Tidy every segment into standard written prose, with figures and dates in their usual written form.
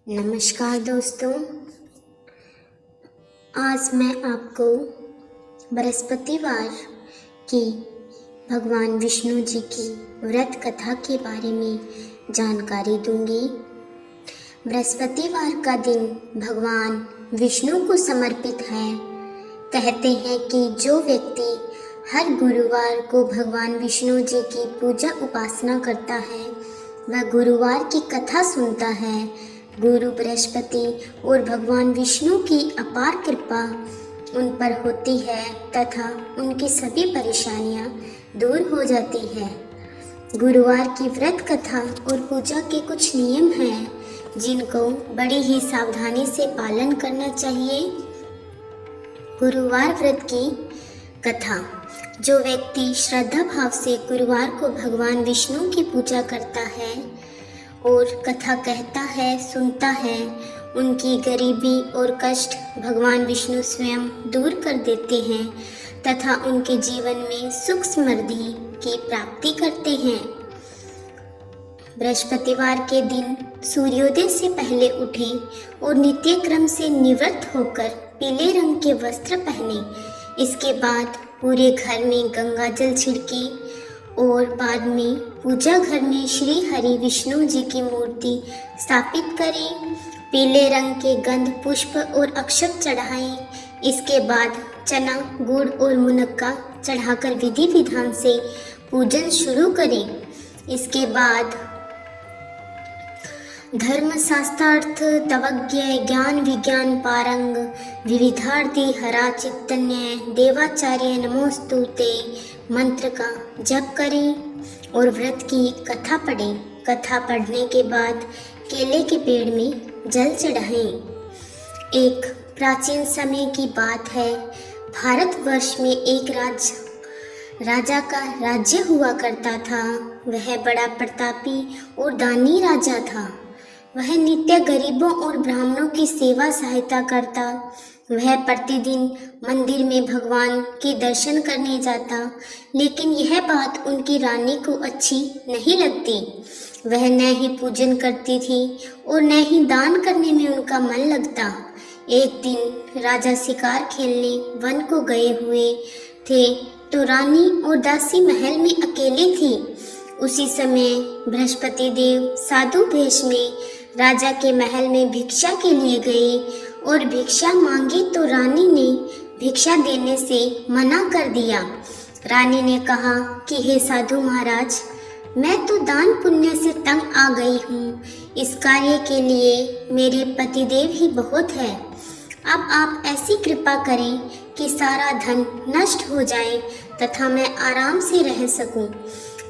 नमस्कार दोस्तों, आज मैं आपको बृहस्पतिवार की भगवान विष्णु जी की व्रत कथा के बारे में जानकारी दूंगी। बृहस्पतिवार का दिन भगवान विष्णु को समर्पित है। कहते हैं कि जो व्यक्ति हर गुरुवार को भगवान विष्णु जी की पूजा उपासना करता है, वह गुरुवार की कथा सुनता है। गुरु बृहस्पति और भगवान विष्णु की अपार कृपा उन पर होती है तथा उनकी सभी परेशानियां दूर हो जाती है। गुरुवार की व्रत कथा और पूजा के कुछ नियम हैं जिनको बड़ी ही सावधानी से पालन करना चाहिए। गुरुवार व्रत की कथा। जो व्यक्ति श्रद्धा भाव से गुरुवार को भगवान विष्णु की पूजा करता है और कथा कहता है, सुनता है, उनकी गरीबी और कष्ट भगवान विष्णु स्वयं दूर कर देते हैं तथा उनके जीवन में सुख समृद्धि की प्राप्ति करते हैं। बृहस्पतिवार के दिन सूर्योदय से पहले उठें और नित्य क्रम से निवृत्त होकर पीले रंग के वस्त्र पहने। इसके बाद पूरे घर में गंगा जल छिड़कें और बाद में पूजा घर में श्री हरि विष्णु जी की मूर्ति स्थापित करें। पीले रंग के गंध पुष्प और अक्षत चढ़ाएं। इसके बाद चना, गुड़ और मुनक्का चढ़ाकर विधि विधान से पूजन शुरू करें। इसके बाद धर्म शास्त्रार्थ तवज्ञ ज्ञान विज्ञान पारंग विविधार्थी हरा चित्तन्य देवाचार्य नमोस्तुते मंत्र का जप करें और व्रत की कथा पढ़ें। कथा पढ़ने के बाद केले के पेड़ में जल चढ़ाएं। एक प्राचीन समय की बात है। भारतवर्ष में एक राजा का राज्य हुआ करता था। वह बड़ा प्रतापी और दानी राजा था। वह नित्य गरीबों और ब्राह्मणों की सेवा सहायता करता। वह प्रतिदिन मंदिर में भगवान के दर्शन करने जाता, लेकिन यह बात उनकी रानी को अच्छी नहीं लगती। वह न ही पूजन करती थी और न ही दान करने में उनका मन लगता। एक दिन राजा शिकार खेलने वन को गए हुए थे तो रानी और दासी महल में अकेले थी। उसी समय बृहस्पति देव साधु भेष में राजा के महल में भिक्षा के लिए गए और भिक्षा मांगी तो रानी ने भिक्षा देने से मना कर दिया। रानी ने कहा कि हे साधु महाराज, मैं तो दान पुण्य से तंग आ गई हूँ। इस कार्य के लिए मेरे पतिदेव ही बहुत है। अब आप ऐसी कृपा करें कि सारा धन नष्ट हो जाए तथा मैं आराम से रह सकूं।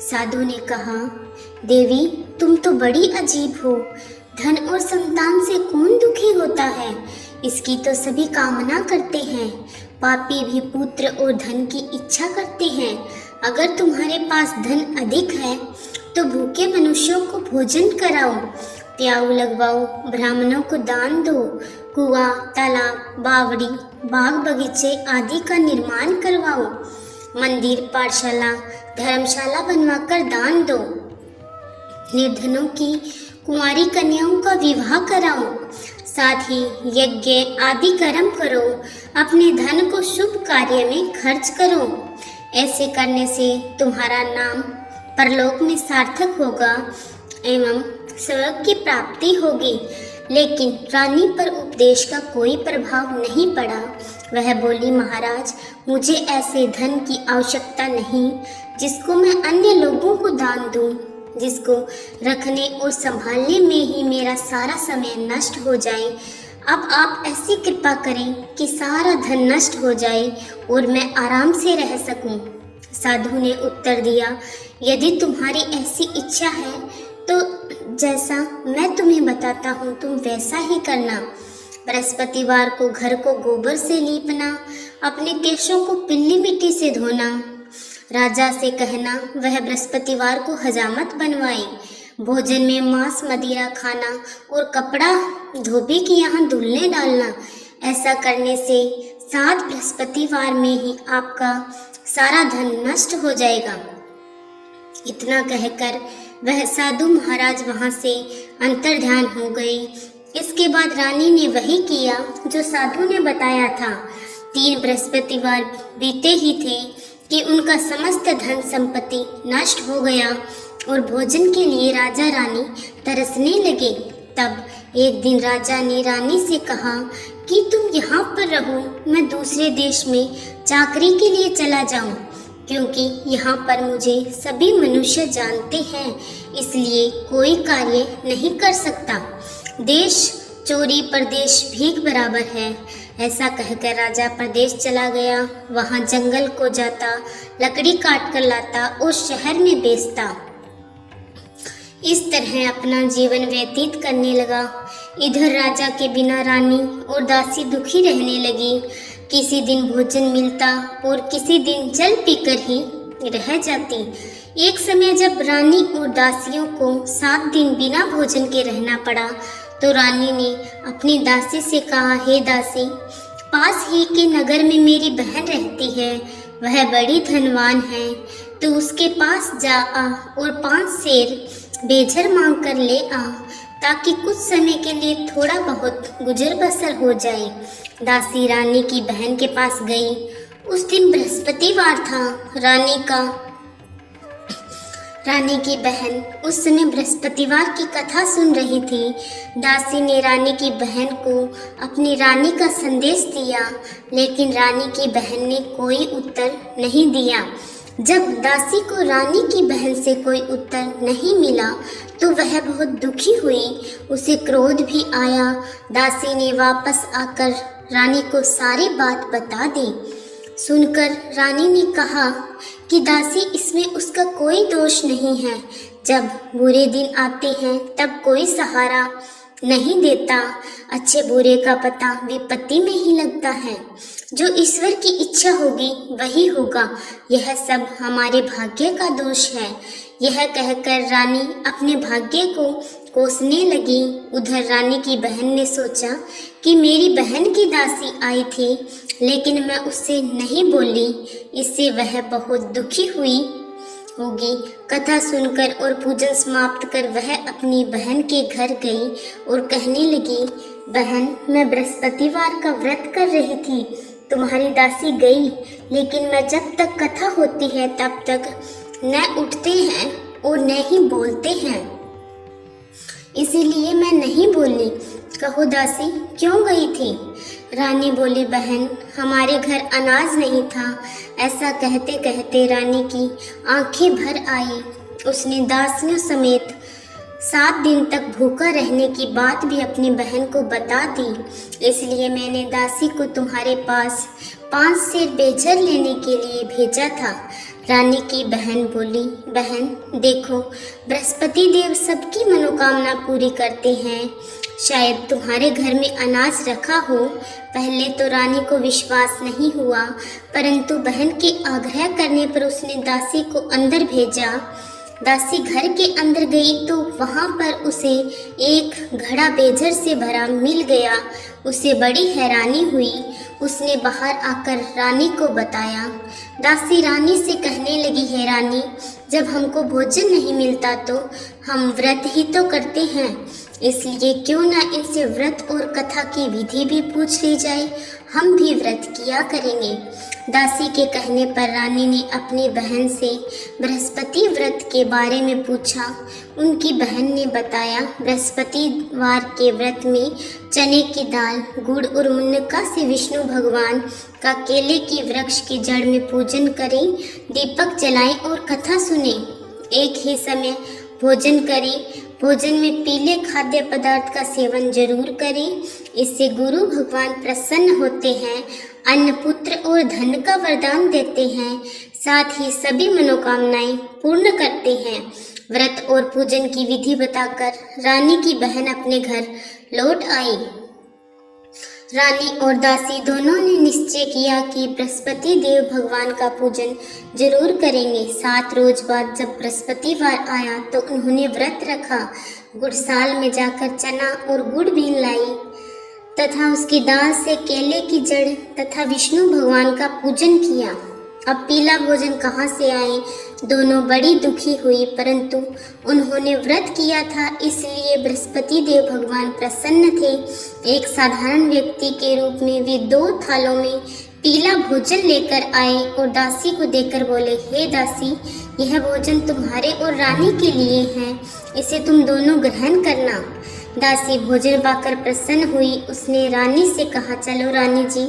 साधु ने कहा, देवी तुम तो बड़ी अजीब हो। धन और संतान से कौन दुखी होता है? इसकी तो सभी कामना करते हैं। पापी भी पुत्र और धन की इच्छा करते हैं। अगर तुम्हारे पास धन अधिक है तो भूखे मनुष्यों को भोजन कराओ, प्याऊ लगवाओ, ब्राह्मणों को दान दो, कुआं, तालाब, बावड़ी, बाग बगीचे आदि का निर्माण करवाओ, मंदिर, पाठशाला, धर्मशाला बनवाकर दान दो, निर्धनों की कुंवारी कन्याओं का विवाह कराओ, साथ ही यज्ञ आदि कर्म करो, अपने धन को शुभ कार्य में खर्च करो। ऐसे करने से तुम्हारा नाम परलोक में सार्थक होगा एवं स्वर्ग की प्राप्ति होगी। लेकिन रानी पर उपदेश का कोई प्रभाव नहीं पड़ा। वह बोली, महाराज मुझे ऐसे धन की आवश्यकता नहीं जिसको मैं अन्य लोगों को दान दूं, जिसको रखने और संभालने में ही मेरा सारा समय नष्ट हो जाए। अब आप ऐसी कृपा करें कि सारा धन नष्ट हो जाए और मैं आराम से रह सकूं। साधु ने उत्तर दिया, यदि तुम्हारी ऐसी इच्छा है तो जैसा मैं तुम्हें बताता हूँ तुम वैसा ही करना। बृहस्पतिवार को घर को गोबर से लीपना, अपने केशों को पीली मिट्टी से धोना, राजा से कहना वह बृहस्पतिवार को हजामत बनवाए, भोजन में मांस मदिरा खाना और कपड़ा धोबी के यहाँ धुलने डालना। ऐसा करने से 7 बृहस्पतिवार में ही आपका सारा धन नष्ट हो जाएगा। इतना कहकर वह साधु महाराज वहां से अंतर्ध्यान हो गए। इस इसके बाद रानी ने वही किया जो साधु ने बताया था। 3 बृहस्पतिवार बीते ही थे कि उनका समस्त धन संपत्ति नष्ट हो गया और भोजन के लिए राजा रानी तरसने लगे। तब एक दिन राजा ने रानी से कहा कि तुम यहाँ पर रहो, मैं दूसरे देश में चाकरी के लिए चला जाऊँ, क्योंकि यहाँ पर मुझे सभी मनुष्य जानते हैं, इसलिए कोई कार्य नहीं कर सकता। देश चोरी परदेश भीख बराबर है। ऐसा कहकर राजा परदेश चला गया। वहाँ जंगल को जाता, लकड़ी काट कर लाता और शहर में बेचता। इस तरह अपना जीवन व्यतीत करने लगा। इधर राजा के बिना रानी और दासी दुखी रहने लगी। किसी दिन भोजन मिलता और किसी दिन जल पीकर ही रह जाती। एक समय जब रानी और दासियों को 7 दिन बिना भोजन के रहना पड़ा तो रानी ने अपनी दासी से कहा, हे दासी, पास ही के नगर में मेरी बहन रहती है, वह बड़ी धनवान है, तो उसके पास जा आ और 5 सेर बेझर मांग कर ले आ, ताकि कुछ समय के लिए थोड़ा बहुत गुजर बसर हो जाए। दासी रानी की बहन के पास गई। उस दिन बृहस्पतिवार था। रानी की बहन उस समय बृहस्पतिवार की कथा सुन रही थी। दासी ने रानी की बहन को अपनी रानी का संदेश दिया, लेकिन रानी की बहन ने कोई उत्तर नहीं दिया। जब दासी को रानी की बहन से कोई उत्तर नहीं मिला तो वह बहुत दुखी हुई, उसे क्रोध भी आया। दासी ने वापस आकर रानी को सारी बात बता दी। सुनकर रानी ने कहा कि दासी, इसमें उसका कोई दोष नहीं है। जब बुरे दिन आते हैं तब कोई सहारा नहीं देता। अच्छे बुरे का पता विपत्ति में ही लगता है। जो ईश्वर की इच्छा होगी वही होगा। यह सब हमारे भाग्य का दोष है। यह कहकर रानी अपने भाग्य को कोसने लगी। उधर रानी की बहन ने सोचा कि मेरी बहन की दासी आई थी, लेकिन मैं उससे नहीं बोली, इससे वह बहुत दुखी हुई होगी। कथा सुनकर और पूजन समाप्त कर वह अपनी बहन के घर गई और कहने लगी, बहन, मैं बृहस्पतिवार का व्रत कर रही थी, तुम्हारी दासी गई, लेकिन मैं जब तक कथा होती है तब तक न उठते हैं और न ही बोलते हैं, इसीलिए मैं नहीं बोली। कहो दासी, क्यों गई थी? रानी बोली, बहन, हमारे घर अनाज नहीं था। ऐसा कहते कहते रानी की आंखें भर आई। उसने दासियों समेत 7 दिन तक भूखा रहने की बात भी अपनी बहन को बता दी। इसलिए मैंने दासी को तुम्हारे पास 5 सेर बेझर लेने के लिए भेजा था। रानी की बहन बोली, बहन देखो, बृहस्पति देव सबकी मनोकामना पूरी करते हैं। शायद तुम्हारे घर में अनाज रखा हो। पहले तो रानी को विश्वास नहीं हुआ, परंतु बहन के आग्रह करने पर उसने दासी को अंदर भेजा। दासी घर के अंदर गई तो वहाँ पर उसे एक घड़ा बेझर से भरा मिल गया। उसे बड़ी हैरानी हुई। उसने बाहर आकर रानी को बताया। दासी रानी से कहने लगी, हे रानी, जब हमको भोजन नहीं मिलता तो हम व्रत ही तो करते हैं, इसलिए क्यों ना इनसे व्रत और कथा की विधि भी पूछ ली जाए, हम भी व्रत किया करेंगे। दासी के कहने पर रानी ने अपनी बहन से बृहस्पति व्रत के बारे में पूछा। उनकी बहन ने बताया, बृहस्पतिवार के व्रत में चने की दाल, गुड़ और मुनक्का से विष्णु भगवान का केले की वृक्ष की जड़ में पूजन करें, दीपक जलाएं और कथा सुने। एक ही समय भोजन करें। भोजन में पीले खाद्य पदार्थ का सेवन जरूर करें, इससे गुरु भगवान प्रसन्न होते हैं, अन्न, पुत्र और धन का वरदान देते हैं, साथ ही सभी मनोकामनाएं पूर्ण करते हैं। व्रत और पूजन की विधि बताकर रानी की बहन अपने घर लौट आई। रानी और दासी दोनों ने निश्चय किया कि बृहस्पति देव भगवान का पूजन जरूर करेंगे। 7 रोज बाद जब बृहस्पतिवार आया तो उन्होंने व्रत रखा। गुड़साल में जाकर चना और गुड़ बीन लाई तथा उसकी दाल से केले की जड़ तथा विष्णु भगवान का पूजन किया। अब पीला भोजन कहाँ से आए? दोनों बड़ी दुखी हुई, परंतु उन्होंने व्रत किया था, इसलिए बृहस्पति देव भगवान प्रसन्न थे। एक साधारण व्यक्ति के रूप में वे 2 थालों में पीला भोजन लेकर आए और दासी को देकर बोले, हे दासी, यह भोजन तुम्हारे और रानी के लिए है, इसे तुम दोनों ग्रहण करना। दासी भोजन पाकर प्रसन्न हुई। उसने रानी से कहा, चलो रानी जी,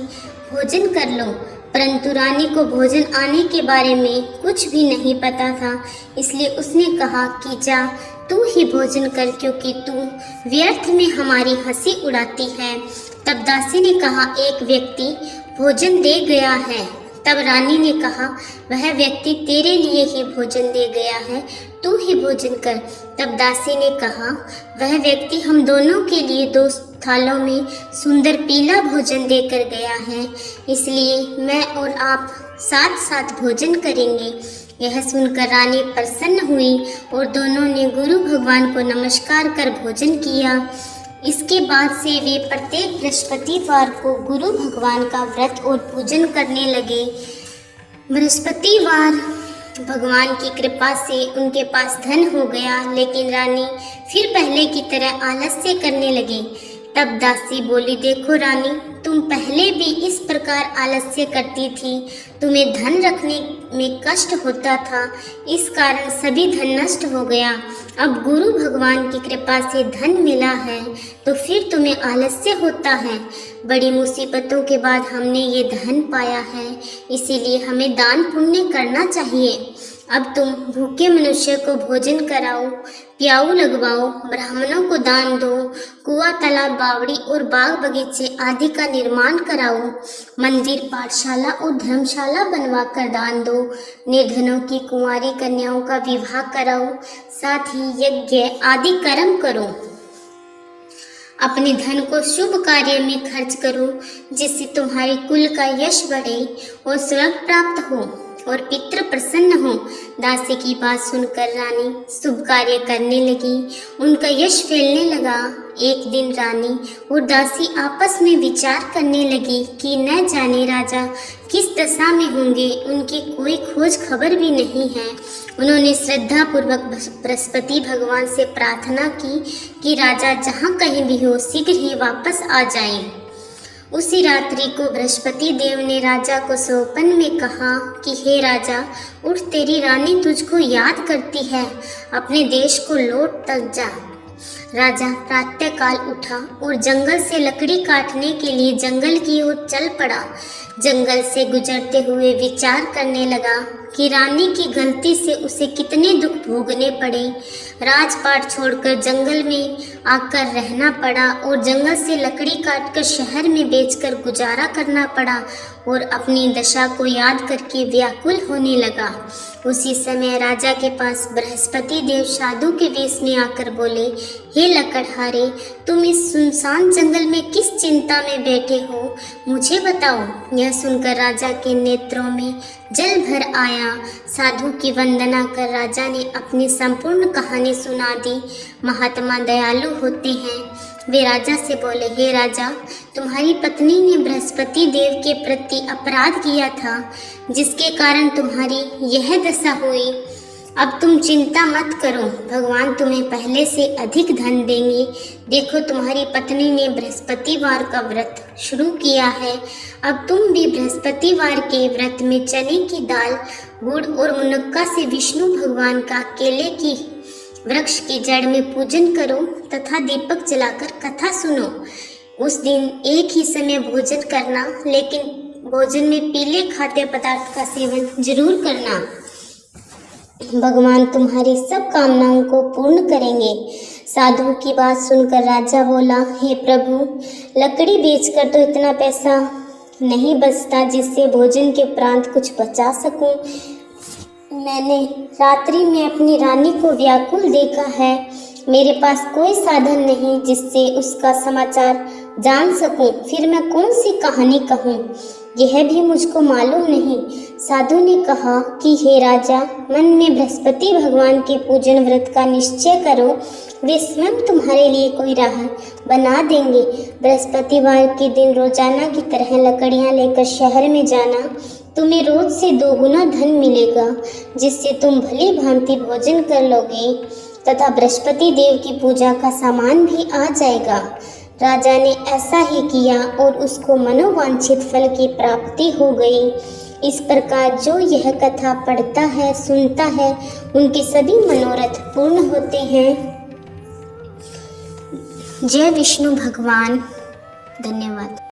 भोजन कर लो। परंतु रानी को भोजन आने के बारे में कुछ भी नहीं पता था, इसलिए उसने कहा कि जा तू ही भोजन कर, क्योंकि तू व्यर्थ में हमारी हंसी उड़ाती है। तब दासी ने कहा, एक व्यक्ति भोजन दे गया है। तब रानी ने कहा, वह व्यक्ति तेरे लिए ही भोजन दे गया है, तू ही भोजन कर। तब दासी ने कहा, वह व्यक्ति हम दोनों के लिए 2 थालों में सुंदर पीला भोजन देकर गया है, इसलिए मैं और आप साथ साथ भोजन करेंगे। यह सुनकर रानी प्रसन्न हुई और दोनों ने गुरु भगवान को नमस्कार कर भोजन किया। इसके बाद से वे प्रत्येक बृहस्पतिवार को गुरु भगवान का व्रत और पूजन करने लगे। बृहस्पतिवार भगवान की कृपा से उनके पास धन हो गया, लेकिन रानी फिर पहले की तरह आलस्य करने लगी। तब दासी बोली, देखो रानी, तुम पहले भी इस प्रकार आलस्य करती थी, तुम्हें धन रखने में कष्ट होता था, इस कारण सभी धन नष्ट हो गया। अब गुरु भगवान की कृपा से धन मिला है तो फिर तुम्हें आलस्य होता है। बड़ी मुसीबतों के बाद हमने ये धन पाया है, इसीलिए हमें दान पुण्य करना चाहिए। अब तुम भूखे मनुष्य को भोजन कराओ, प्याऊ लगवाओ, ब्राह्मणों को दान दो, कुआं, तालाब, बावड़ी और बाग बगीचे आदि का निर्माण कराओ, मंदिर, पाठशाला और धर्मशाला बनवाकर दान दो, निर्धनों की कुंवारी कन्याओं का विवाह कराओ, साथ ही यज्ञ आदि कर्म करो। अपने धन को शुभ कार्य में खर्च करो, जिससे तुम्हारे कुल का यश बढ़े और स्वर्ग प्राप्त हो और पितृ प्रसन्न हो। दासी की बात सुनकर रानी शुभ कार्य करने लगी, उनका यश फैलने लगा। एक दिन रानी और दासी आपस में विचार करने लगी कि न जाने राजा किस दशा में होंगे, उनकी कोई खोज खबर भी नहीं है। उन्होंने श्रद्धा पूर्वक बृहस्पति भगवान से प्रार्थना की कि राजा जहाँ कहीं भी हो शीघ्र ही वापस आ जाएं। उसी रात्रि को बृहस्पति देव ने राजा को स्वप्न में कहा कि हे राजा, उठ, तेरी रानी तुझको याद करती है, अपने देश को लौट तक जा। राजा प्रातःकाल उठा और जंगल से लकड़ी काटने के लिए जंगल की ओर चल पड़ा। जंगल से गुजरते हुए विचार करने लगा कि रानी की गलती से उसे कितने दुख भोगने पड़े। राजपाट छोड़कर जंगल में आकर रहना पड़ा और जंगल से लकड़ी काटकर शहर में बेचकर गुजारा करना पड़ा और अपनी दशा को याद करके व्याकुल होने लगा। उसी समय राजा के पास बृहस्पति देव साधु के वेश में आकर बोले, हे लकड़हारे, तुम इस सुनसान जंगल में किस चिंता में बैठे हो, मुझे बताओ। यह सुनकर राजा के नेत्रों में जल भर आया। साधु की वंदना कर राजा ने अपनी संपूर्ण कहानी सुना दी। महात्मा दयालु होते हैं। वे राजा से बोले, हे राजा, तुम्हारी पत्नी ने बृहस्पति देव के प्रति अपराध किया था, जिसके कारण तुम्हारी यह दशा हुई। अब तुम चिंता मत करो, भगवान तुम्हें पहले से अधिक धन देंगे। देखो, तुम्हारी पत्नी ने बृहस्पतिवार का व्रत शुरू किया है। अब तुम भी बृहस्पतिवार के व्रत में चने की दाल, गुड़ और मुनक्का से विष्णु भगवान का केले की वृक्ष की जड़ में पूजन करो तथा दीपक जलाकर कथा सुनो। उस दिन एक ही समय भोजन करना, लेकिन भोजन में पीले खाद्य पदार्थ का सेवन जरूर करना। भगवान तुम्हारी सब कामनाओं को पूर्ण करेंगे। साधु की बात सुनकर राजा बोला, हे प्रभु, लकड़ी बेचकर तो इतना पैसा नहीं बचता जिससे भोजन के उपरांत कुछ बचा सकूं। मैंने रात्रि में अपनी रानी को व्याकुल देखा है। मेरे पास कोई साधन नहीं जिससे उसका समाचार जान सकूं। फिर मैं कौन सी कहानी कहूं, यह भी मुझको मालूम नहीं। साधु ने कहा कि हे राजा, मन में बृहस्पति भगवान के पूजन व्रत का निश्चय करो, वे स्वयं तुम्हारे लिए कोई राह बना देंगे। बृहस्पतिवार के दिन रोजाना की तरह लकड़ियां लेकर शहर में जाना, तुम्हें रोज से 2 गुना धन मिलेगा, जिससे तुम भली भांति भोजन कर लोगे तथा बृहस्पति देव की पूजा का सामान भी आ जाएगा। राजा ने ऐसा ही किया और उसको मनोवांछित फल की प्राप्ति हो गई। इस प्रकार जो यह कथा पढ़ता है, सुनता है, उनके सभी मनोरथ पूर्ण होते हैं। जय विष्णु भगवान। धन्यवाद।